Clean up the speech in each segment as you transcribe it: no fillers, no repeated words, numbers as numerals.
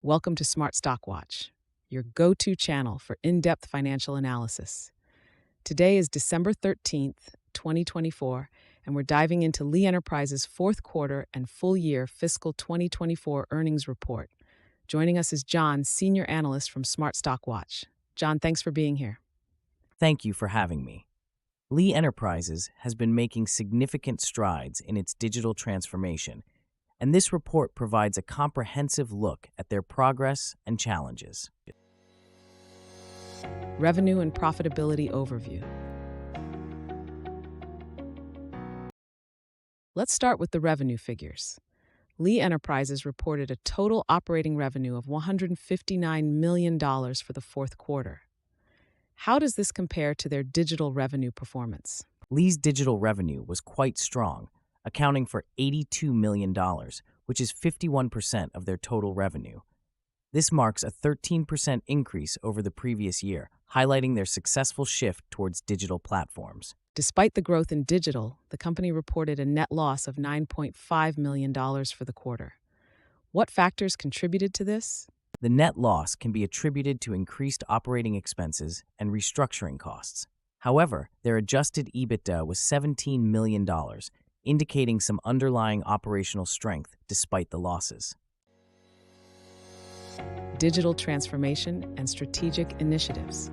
Welcome to Smart Stock Watch, your go-to channel for in-depth financial analysis. Today is December 13th, 2024, and we're diving into Lee Enterprises' fourth quarter and full year fiscal 2024 earnings report. Joining us is John, senior analyst from Smart Stock Watch. John, thanks for being here. Thank you for having me. Lee Enterprises has been making significant strides in its digital transformation, and this report provides a comprehensive look at their progress and challenges. Revenue and profitability overview. Let's start with the revenue figures. Lee Enterprises reported a total operating revenue of $159 million for the fourth quarter. How does this compare to their digital revenue performance? Lee's digital revenue was quite strong, accounting for $82 million, which is 51% of their total revenue. This marks a 13% increase over the previous year, highlighting their successful shift towards digital platforms. Despite the growth in digital, the company reported a net loss of $9.5 million for the quarter. What factors contributed to this? The net loss can be attributed to increased operating expenses and restructuring costs. However, their adjusted EBITDA was $17 million, indicating some underlying operational strength despite the losses. Digital transformation and strategic initiatives.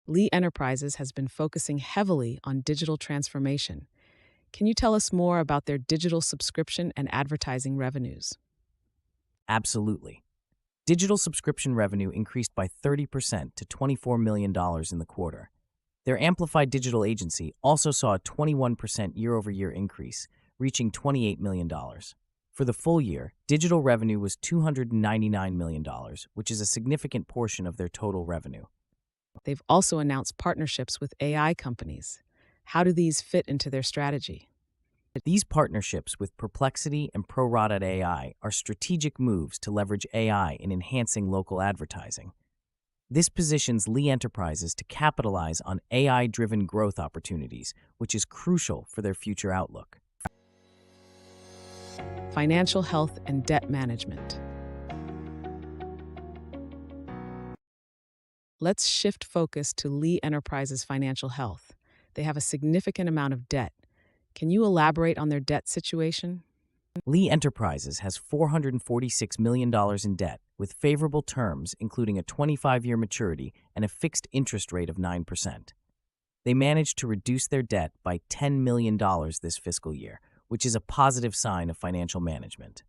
Lee Enterprises has been focusing heavily on digital transformation. Can you tell us more about their digital subscription and advertising revenues? Absolutely. Digital subscription revenue increased by 30% to $24 million in the quarter. Their Amplified Digital Agency also saw a 21% year-over-year increase, reaching $28 million. For the full year, digital revenue was $299 million, which is a significant portion of their total revenue. They've also announced partnerships with AI companies. How do these fit into their strategy? These partnerships with Perplexity and Pro.AI are strategic moves to leverage AI in enhancing local advertising. This positions Lee Enterprises to capitalize on AI-driven growth opportunities, which is crucial for their future outlook. Financial health and debt management. Let's shift focus to Lee Enterprises' financial health. They have a significant amount of debt. Can you elaborate on their debt situation? Lee Enterprises has $446 million in debt, with favorable terms including a 25-year maturity and a fixed interest rate of 9%. They managed to reduce their debt by $10 million this fiscal year, which is a positive sign of financial management.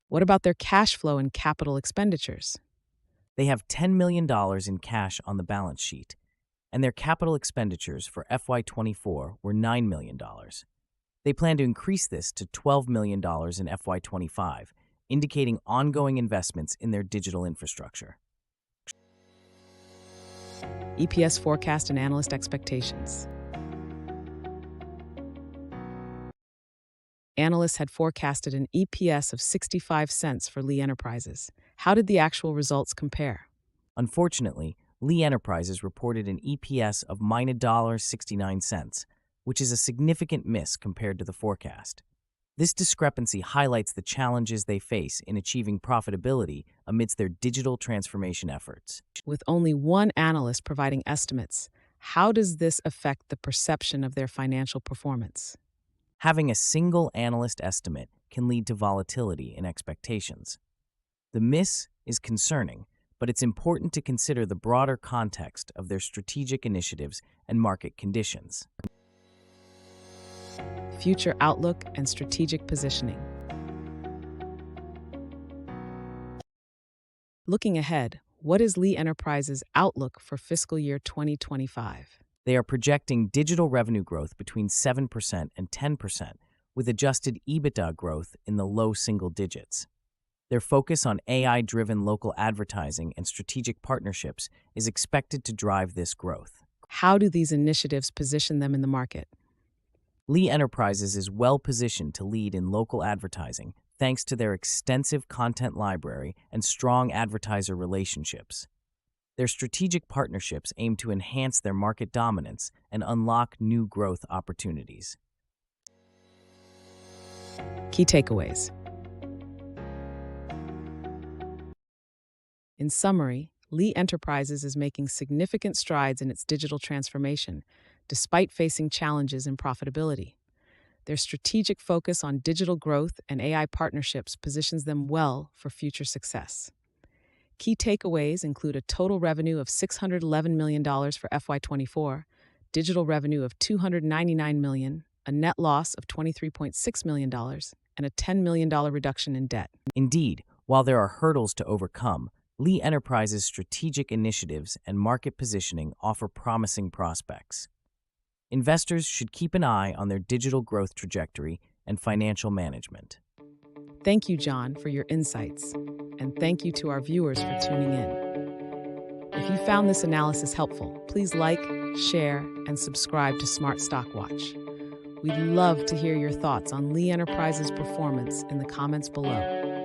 What about their cash flow and capital expenditures? They have $10 million in cash on the balance sheet, and their capital expenditures for FY24 were $9 million. They plan to increase this to $12 million in FY25, indicating ongoing investments in their digital infrastructure. EPS forecast and analyst expectations. Analysts had forecasted an EPS of 65 cents for Lee Enterprises. How did the actual results compare? Unfortunately, Lee Enterprises reported an EPS of -$1.69, which is a significant miss compared to the forecast. This discrepancy highlights the challenges they face in achieving profitability amidst their digital transformation efforts. With only one analyst providing estimates, how does this affect the perception of their financial performance? Having a single analyst estimate can lead to volatility in expectations. The miss is concerning, but it's important to consider the broader context of their strategic initiatives and market conditions. Future outlook and strategic positioning. Looking ahead, what is Lee Enterprises' outlook for fiscal year 2025? They are projecting digital revenue growth between 7% and 10%, with adjusted EBITDA growth in the low single digits. Their focus on AI-driven local advertising and strategic partnerships is expected to drive this growth. How do these initiatives position them in the market? Lee Enterprises is well positioned to lead in local advertising thanks to their extensive content library and strong advertiser relationships. Their strategic partnerships aim to enhance their market dominance and unlock new growth opportunities. Key takeaways. In summary, Lee Enterprises is making significant strides in its digital transformation, despite facing challenges in profitability. Their strategic focus on digital growth and AI partnerships positions them well for future success. Key takeaways include a total revenue of $611 million for FY24, digital revenue of $299 million, a net loss of $23.6 million, and a $10 million reduction in debt. Indeed, while there are hurdles to overcome, Lee Enterprises' strategic initiatives and market positioning offer promising prospects. Investors should keep an eye on their digital growth trajectory and financial management. Thank you, John, for your insights, and thank you to our viewers for tuning in. If you found this analysis helpful, please like, share, and subscribe to Smart Stock Watch. We'd love to hear your thoughts on Lee Enterprises' performance in the comments below.